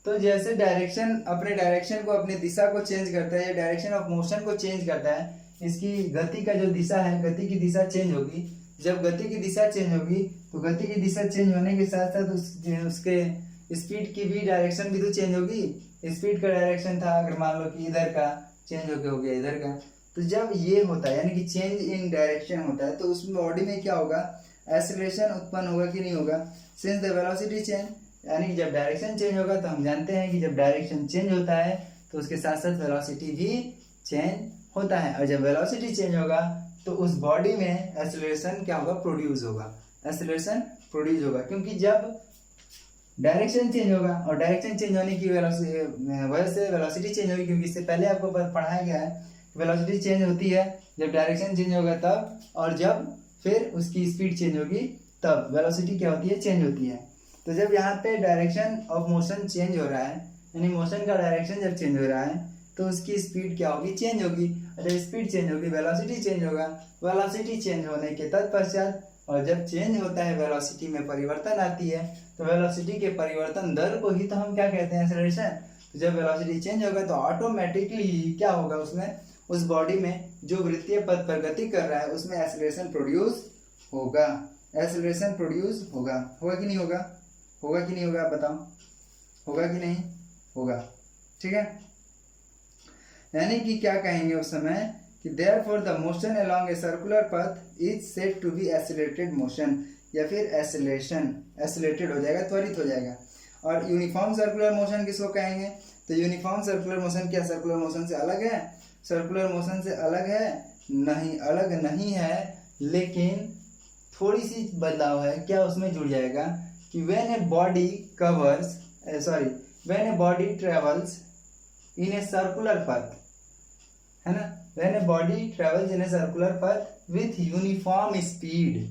तो जैसे डायरेक्शन अपने डायरेक्शन को, अपनी दिशा को चेंज करता है, या डायरेक्शन ऑफ मोशन को चेंज करता है, इसकी गति का जो दिशा है, गति की दिशा चेंज होगी। जब गति की दिशा चेंज होगी तो गति की दिशा चेंज होने के साथ साथ उसके स्पीड की भी डायरेक्शन भी तो चेंज होगी। स्पीड का डायरेक्शन था अगर मान लो कि इधर का, चेंज होके हो गया इधर का। तो जब ये होता है यानी कि चेंज इन डायरेक्शन होता है, तो उसमें बॉडी में क्या होगा, एक्सेलरेशन उत्पन्न होगा कि नहीं होगा, सिंस द वेलोसिटी चेंज, यानी कि जब डायरेक्शन चेंज होगा तो हम जानते हैं कि जब डायरेक्शन चेंज होता है तो उसके साथ साथ वेलोसिटी भी चेंज होता है, और जब वेलोसिटी चेंज होगा तो उस बॉडी में एक्सेलरेशन क्या होगा, प्रोड्यूस होगा, एक्सेलरेशन प्रोड्यूस होगा, क्योंकि जब डायरेक्शन चेंज होगा और डायरेक्शन चेंज होने की वजह से वेलोसिटी चेंज होगी, क्योंकि इससे पहले आपको पढ़ाया गया है वेलोसिटी चेंज होती है जब डायरेक्शन चेंज होगा तब, और जब फिर उसकी स्पीड चेंज होगी तब वेलोसिटी क्या होती है, चेंज होती है। तो जब यहाँ पे डायरेक्शन ऑफ मोशन चेंज हो रहा है, यानी मोशन का डायरेक्शन जब चेंज हो रहा है तो उसकी स्पीड क्या होगी, चेंज होगी, और जब स्पीड चेंज होगी वेलोसिटी चेंज होगा, वेलोसिटी चेंज होने के तत्पश्चात, और जब चेंज होता है वेलोसिटी में परिवर्तन आती है, तो वेलोसिटी के परिवर्तन दर को ही तो हम क्या कहते हैं, एक्सेलरेशन। तो जब वेलोसिटी चेंज होगा तो ऑटोमेटिकली क्या होगा, उसमें उस बॉडी में जो वृत्तीय पथ पर गति कर रहा है उसमें एक्सेलरेशन प्रोड्यूस होगा, एक्सेलरेशन प्रोड्यूस होगा, होगा कि नहीं होगा, होगा कि नहीं होगा, आप बताओ, होगा कि नहीं होगा। ठीक है, यानी कि क्या कहेंगे उस समय कि therefore the motion along a circular path is said to be accelerated motion, या फिर एक्सेलरेशन, एक्सेलरेटेड हो जाएगा, त्वरित हो जाएगा। और यूनिफॉर्म सर्कुलर मोशन किसको कहेंगे, तो यूनिफॉर्म सर्कुलर मोशन क्या सर्कुलर मोशन से अलग है, सर्कुलर मोशन से अलग है नहीं, अलग नहीं है, लेकिन थोड़ी सी बदलाव है, क्या उसमें जुड़ जाएगा कि when a body covers when a body travels in a circular path, है ना, when a body travels in a circular path with uniform speed,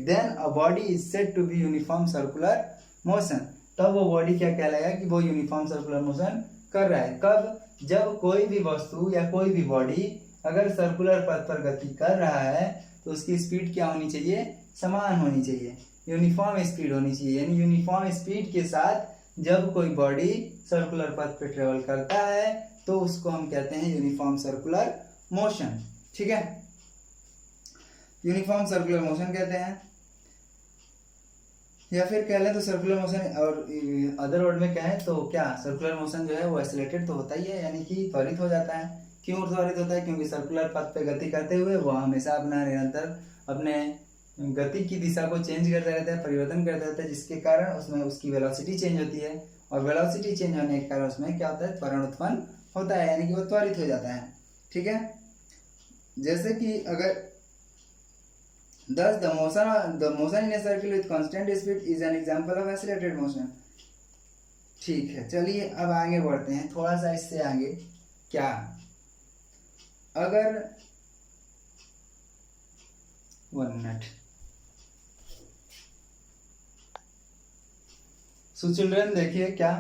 then a body is said to be uniform circular motion। तब वो body क्या कहलाएगा कि वो uniform circular motion कर रहा है। कब, जब कोई भी वस्तु या कोई भी बॉडी अगर सर्कुलर पथ पर गति कर रहा है तो उसकी स्पीड क्या होनी चाहिए, समान होनी चाहिए, यूनिफॉर्म स्पीड होनी चाहिए। यानी यूनिफॉर्म स्पीड के साथ जब कोई बॉडी सर्कुलर पथ पर ट्रेवल करता है तो उसको हम कहते हैं यूनिफॉर्म सर्कुलर मोशन। ठीक है, यूनिफॉर्म सर्कुलर मोशन कहते हैं, या फिर कह लें तो सर्कुलर मोशन, और अदर वर्ड में कहें तो क्या, सर्कुलर मोशन जो है वो एक्सेलरेटेड तो होता ही है, यानी कि त्वरित हो जाता है। क्यों त्वरित होता है, क्योंकि सर्कुलर पथ पे गति करते हुए वो हमेशा अपना निरंतर अपने गति की दिशा को चेंज करता रहता है, परिवर्तन करता रहता है, जिसके कारण उसमें उसकी वेलोसिटी चेंज होती है, और वेलोसिटी चेंज होने के कारण उसमें क्या होता है, त्वरण उत्पन्न होता है, यानी कि वो त्वरित हो जाता है। ठीक है, जैसे कि अगर thus the motion in a circle with constant speed is an example of accelerated motion। ठीक है, चलिए अब आगे बढ़ते हैं थोड़ा सा इससे आगे। क्या अगर 1 मिनट। सो चिल्ड्रन देखिए क्या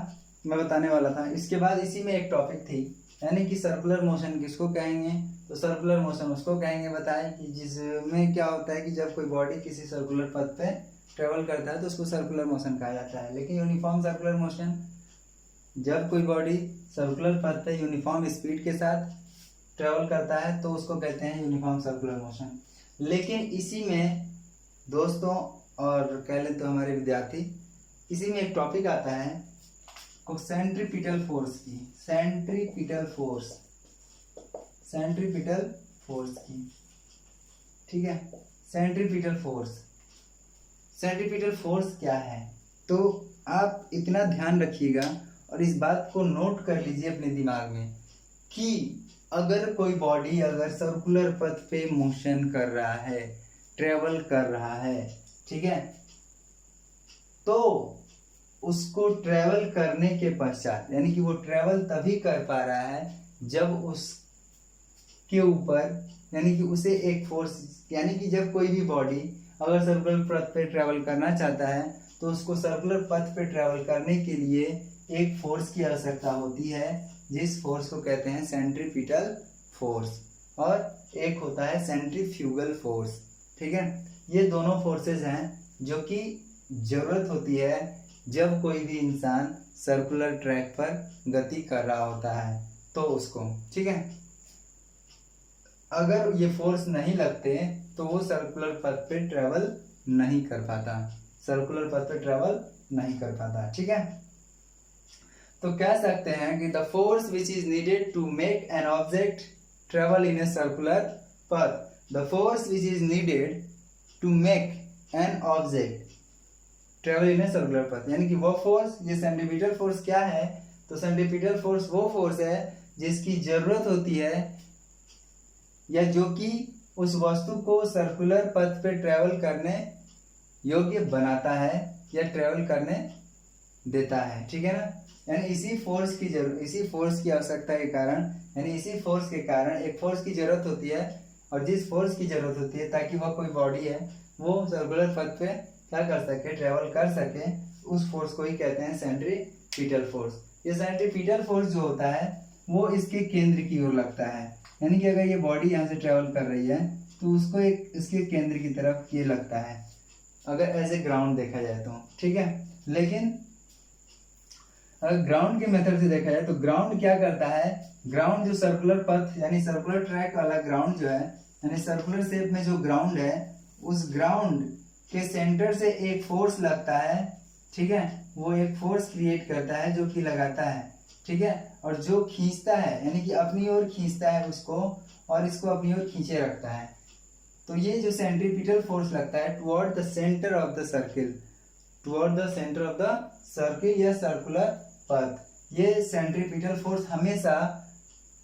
मैं बताने वाला था, इसके बाद इसी में एक टॉपिक थी, यानी कि सर्कुलर मोशन किसको कहेंगे, तो सर्कुलर मोशन उसको कहेंगे बताएं कि जिसमें क्या होता है कि जब कोई बॉडी किसी सर्कुलर पथ पे ट्रेवल करता है तो उसको सर्कुलर मोशन कहा जाता है। लेकिन यूनिफॉर्म सर्कुलर मोशन, जब कोई बॉडी सर्कुलर पथ पे यूनिफॉर्म स्पीड के साथ ट्रेवल करता है तो उसको कहते हैं यूनिफॉर्म सर्कुलर मोशन। लेकिन इसी में दोस्तों और कह लें तो हमारे विद्यार्थी, इसी में एक टॉपिक आता है को सेंट्रीपिटल फोर्स की, सेंट्रीपिटल फोर्स, सेंट्रीपिटल फोर्स की, ठीक है। सेंट्रीपिटल फोर्स, सेंट्रीपिटल फोर्स क्या है, तो आप इतना ध्यान रखिएगा और इस बात को नोट कर लीजिए अपने दिमाग में कि अगर कोई बॉडी अगर सर्कुलर पथ पे मोशन कर रहा है, ट्रेवल कर रहा है, ठीक है, तो उसको ट्रेवल करने के पश्चात, यानी कि वो ट्रेवल तभी कर पा रहा है जब उसके ऊपर, यानी कि उसे एक फोर्स, यानी कि जब कोई भी बॉडी अगर सर्कुलर पथ पे ट्रेवल करना चाहता है तो उसको सर्कुलर पथ पे ट्रेवल करने के लिए एक फोर्स की आवश्यकता होती है, जिस फोर्स को कहते हैं सेंट्रीपिटल फोर्स, और एक होता है सेंट्रीफ्यूगल फोर्स, ठीक है। ये दोनों फोर्सेस हैं जो कि जरूरत होती है जब कोई भी इंसान सर्कुलर ट्रैक पर गति कर रहा होता है तो उसको, ठीक है। अगर ये फोर्स नहीं लगते तो वो सर्कुलर पथ पे ट्रेवल नहीं कर पाता, सर्कुलर पथ पे ट्रेवल नहीं कर पाता, ठीक है। तो कह सकते हैं कि the force which is needed to make an object travel in a circular path, the force which is needed to make an object travel in a circular path, यानी कि वो फोर्स, ये सेंट्रीपिटल फोर्स क्या है, तो centripetal force वो force है जिसकी जरूरत होती है या जो कि उस वस्तु को सर्कुलर पथ पे ट्रेवल करने योग्य बनाता है या ट्रेवल करने देता है, ठीक है ना। यानी इसी फोर्स की जरूरत, इसी फोर्स की आवश्यकता के कारण, यानी इसी फोर्स के कारण एक फोर्स की जरूरत होती है, और जिस फोर्स की जरूरत होती है ताकि वह कोई बॉडी है वो सर्कुलर पथ पे क्या कर सके, ट्रेवल कर सके, उस फोर्स को ही कहते हैं सेंट्रीपिटल फोर्स। ये सेंट्रीपिटल फोर्स जो होता है वो इसके केंद्र की ओर लगता है, यानी कि अगर ये बॉडी यहाँ से ट्रेवल कर रही है तो उसको एक इसके केंद्र की तरफ ये लगता है, अगर एज ए ग्राउंड देखा जाए तो, ठीक है। लेकिन अगर ग्राउंड के मेथड से देखा जाए तो ग्राउंड क्या करता है, ग्राउंड जो सर्कुलर पथ यानी सर्कुलर ट्रैक वाला ग्राउंड जो है, यानी सर्कुलर शेप में जो ग्राउंड है, उस ग्राउंड के सेंटर से एक फोर्स लगता है, ठीक है। वो एक फोर्स क्रिएट करता है जो कि लगाता है, ठीक है, और जो खींचता है यानी कि अपनी ओर खींचता है उसको, और इसको अपनी ओर खींचे रखता है। तो ये जो सेंट्रीपिटल फोर्स लगता है toward the centre of the circle, toward the centre of the circle या सर्कुलर पथ, ये सेंट्रीपिटल फोर्स हमेशा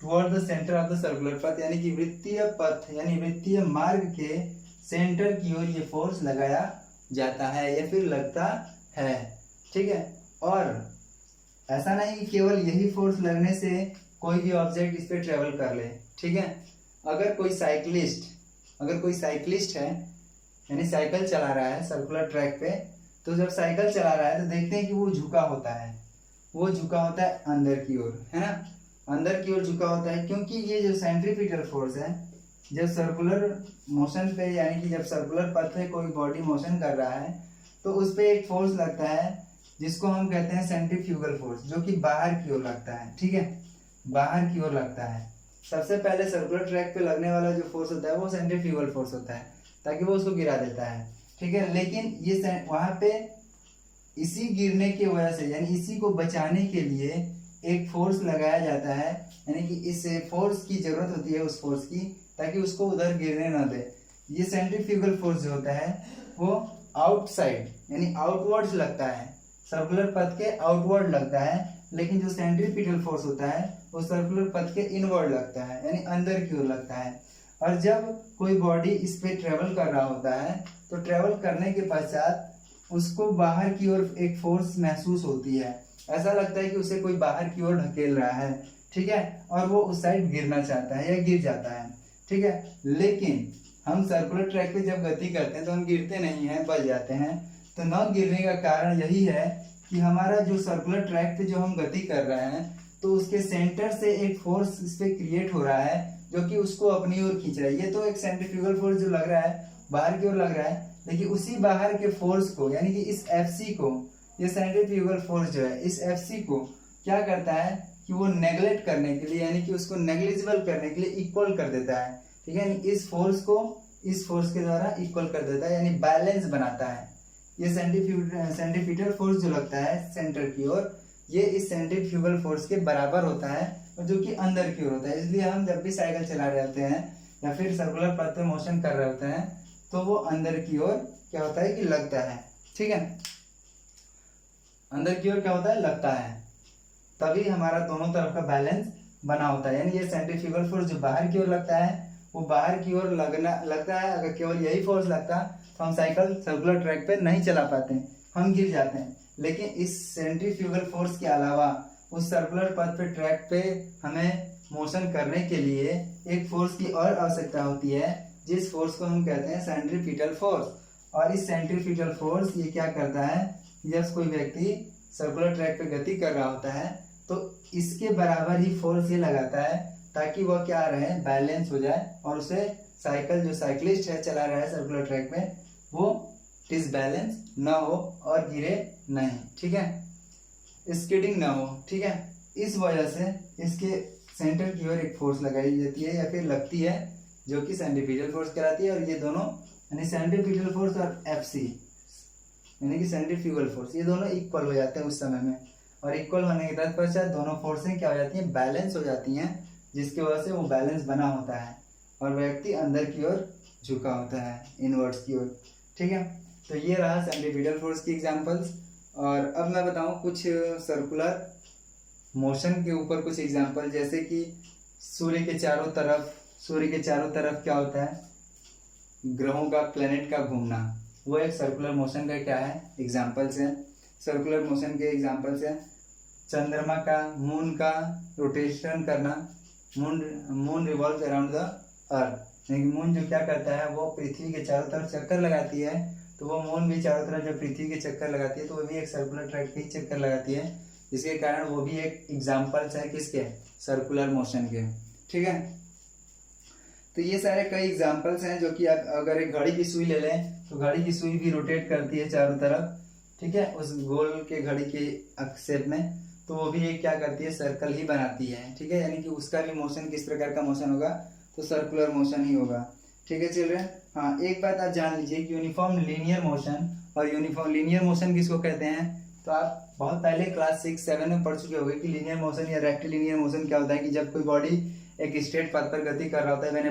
toward the centre of the circular path यानी कि वृत्तीय पथ यानी वृत्तीय मार्ग के सेंटर की ओर ये फोर्स लगाया जाता है या फिर लगता है, ठीक है। और ऐसा नहीं कि केवल यही फोर्स लगने से कोई भी ऑब्जेक्ट इस पे ट्रेवल कर ले, ठीक है। अगर कोई साइकिलिस्ट है यानी साइकिल चला रहा है सर्कुलर ट्रैक पे, तो जब साइकिल चला रहा है तो देखते हैं कि वो झुका होता है, वो झुका होता है अंदर की ओर, है ना, अंदर की ओर झुका होता है, क्योंकि ये जो सेंट्रीपिटल फोर्स है, जब सर्कुलर मोशन पे यानी कि जब सर्कुलर पथ पे कोई बॉडी मोशन कर रहा है तो उस पे एक फोर्स लगता है जिसको हम कहते हैं सेंट्रीफ्यूगल फोर्स, जो कि बाहर की ओर लगता है, ठीक है, बाहर की ओर लगता है। सबसे पहले सर्कुलर ट्रैक पे लगने वाला जो फोर्स होता है वो सेंट्रीफ्यूगल फोर्स होता है ताकि वो उसको गिरा देता है, ठीक है। लेकिन ये वहां पे इसी गिरने की वजह से यानी इसी को बचाने के लिए एक फोर्स लगाया जाता है, यानी कि इस फोर्स की जरूरत होती है उस फोर्स की, ताकि उसको उधर गिरने ना दे। ये सेंट्रीफ्यूगल फोर्स जो होता है वो आउटसाइड यानी आउटवर्ड्स लगता है, सर्कुलर पथ के आउटवर्ड लगता है, लेकिन जो सेंट्रीपिटल फोर्स होता है वो सर्कुलर पथ के इनवर्ड लगता है यानी अंदर की ओर लगता है। और जब कोई बॉडी इस पे ट्रेवल कर रहा होता है तो ट्रेवल करने के पश्चात उसको बाहर की ओर एक फोर्स महसूस होती है, ऐसा लगता है कि उसे कोई बाहर की ओर ढकेल रहा है, ठीक है, और वो उस साइड गिरना चाहता है या गिर जाता है, ठीक है। लेकिन हम सर्कुलर ट्रैक पे जब गति करते हैं तो हम गिरते नहीं हैं, बच जाते हैं। तो न गिरने का कारण यही है कि हमारा जो सर्कुलर ट्रैक पे जो हम गति कर रहे हैं तो उसके सेंटर से एक फोर्स इस पे क्रिएट हो रहा है जो कि उसको अपनी ओर खींच रहा है। ये तो एक सेंट्रीफ्यूगल फोर्स जो लग रहा है बाहर की ओर लग रहा है, लेकिन उसी बाहर के फोर्स को यानी कि इस Fc को, ये सेंट्रीफ्यूगल फोर्स जो है इस Fc को क्या करता है कि वो नेग्लेक्ट करने के लिए यानी कि उसको नेग्लिजिबल करने के लिए इक्वल कर देता है, ठीक है। इस फोर्स को इस फोर्स के द्वारा इक्वल कर देता है यानी बैलेंस बनाता है। ये सेंट्रीफ्यूगल फोर्स जो लगता है सेंटर की ओर, ये इस सेंट्रीफ्यूगल फोर्स के बराबर होता है और जो कि अंदर की ओर होता है। इसलिए हम जब भी साइकिल चला रहे होते हैं या फिर सर्कुलर पथ पे मोशन कर रहे होते हैं तो वो अंदर की ओर क्या होता है कि लगता है, ठीक है। अंदर की ओर क्या होता है, लगता है, तभी हमारा दोनों तरफ का बैलेंस बना होता है। यानी ये सेंट्रीफ्यूगल फोर्स जो बाहर की ओर लगता है वो बाहर की ओर लगता है। अगर केवल यही फोर्स लगता तो हम साइकिल सर्कुलर ट्रैक पे नहीं चला पाते, हम गिर जाते हैं। लेकिन इस सेंट्रीफ्यूगल फोर्स के अलावा उस सर्कुलर पथ पे ट्रैक पे हमें मोशन करने के लिए एक फोर्स की और आवश्यकता होती है, जिस फोर्स को हम कहते हैं सेंट्रीपिटल फोर्स। और इस सेंट्रीपिटल फोर्स ये क्या करता है, जब कोई व्यक्ति सर्कुलर ट्रैक पे गति कर रहा होता है तो इसके बराबर ही फोर्स ये लगाता है ताकि वह क्या रहे, बैलेंस हो जाए और उसे साइकिल जो साइकिलिस्ट है चला रहा है सर्कुलर ट्रैक पे वो डिसबैलेंस ना हो और गिरे नहीं, ठीक है, स्किडिंग ना हो, ठीक है। इस वजह से इसके सेंटर की ओर एक फोर्स लगाई जाती है या फिर लगती है जो कि सेंट्रीपिटल फोर्स कहलाती है। और ये दोनों यानी सेंट्रीपिटल फोर्स और Fc यानी कि सेंट्रीफ्यूगल फोर्स, ये दोनों इक्वल हो जाते हैं उस समय में। और इक्वल होने के तत्पश्चात दोनों फोर्सें क्या हो जाती हैं, बैलेंस हो जाती हैं, जिसकी वजह से वो बैलेंस बना होता है और व्यक्ति अंदर की ओर झुका होता है, इनवर्ड्स की ओर, ठीक है। तो ये रहा सेंट्रीपिटल फोर्स की एग्जांपल्स। और अब मैं बताऊं कुछ सर्कुलर मोशन के ऊपर कुछ एग्जांपल, जैसे कि सूर्य के चारों तरफ क्या होता है, ग्रहों का, प्लेनेट का घूमना, वो एक सर्कुलर मोशन का क्या है, एग्जांपल्स है। सर्कुलर मोशन के एग्जांपल्स है चंद्रमा का, मून का रोटेशन करना, moon revolves around the earth, यानी मून जो क्या करता है वो पृथ्वी के चारों तरफ चक्कर लगाती है, तो वो मून भी चारों तरफ जब पृथ्वी के चक्कर लगाती है तो वो भी एक सर्कुलर ट्रैक पे ही चक्कर लगाती है, जिसके कारण वो भी एक एग्जांपल्स है किसके, सर्कुलर मोशन के, ठीक है। तो ये सारे कई एग्जांपल्स हैं जो कि आप अगर एक घड़ी की सुई ले लें तो घड़ी की सुई भी रोटेट करती है चारों तरफ, ठीक है, उस गोल के घड़ी के शेप में, तो वो भी एक क्या करती है, सर्कल ही बनाती है, ठीक है। यानी कि उसका भी मोशन किस प्रकार का मोशन होगा, तो सर्कुलर मोशन ही होगा, ठीक है चिल्ड्रन। हाँ, एक बात आप जान लीजिए कि यूनिफॉर्म लीनियर मोशन और यूनिफॉर्म लीनियर मोशन किसको कहते हैं, तो आप बहुत पहले क्लास 6-7 में पढ़ चुके होंगे कि लीनियर मोशन या रेक्टिलिनियर मोशन क्या होता है, कि जब कोई बॉडी एक स्ट्रेट पथ पर गति कर रहा होता है, when a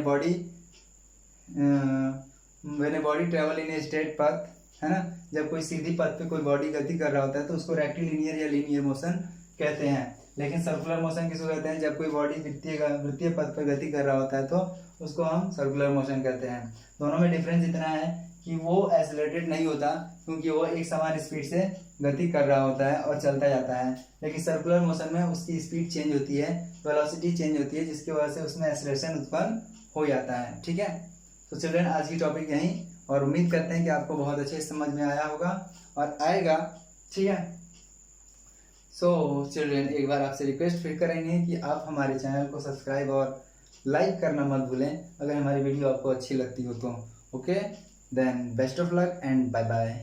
body travel in a straight पथ, है ना, जब कोई सीधी पथ पे कोई बॉडी गति कर रहा होता है तो उसको रेक्टिलिनियर या लीनियर मोशन कहते हैं। लेकिन सर्कुलर मोशन किसको कहते हैं, जब कोई बॉडी वृत्तीय पथ पर गति कर रहा होता है तो उसको हम सर्कुलर मोशन कहते हैं। दोनों में डिफरेंस इतना है कि वो एक्सेलरेटेड नहीं होता क्योंकि वो एक समान स्पीड से गति कर रहा होता है और चलता जाता है, लेकिन सर्कुलर मोशन में उसकी स्पीड चेंज होती है, वेलोसिटी चेंज होती है, जिसकी वजह से उसमें एक्सेलरेशन उत्पन्न हो जाता है, ठीक है। तो चिल्ड्रन आज की टॉपिक यहीं, और उम्मीद करते हैं कि आपको बहुत अच्छे से समझ में आया होगा और आएगा, ठीक है। सो चिल्ड्रन एक बार आपसे रिक्वेस्ट फिर करेंगे कि आप हमारे चैनल को सब्सक्राइब और लाइक करना मत भूलें अगर हमारी वीडियो आपको अच्छी लगती हो तो। Okay, then best of luck and bye bye.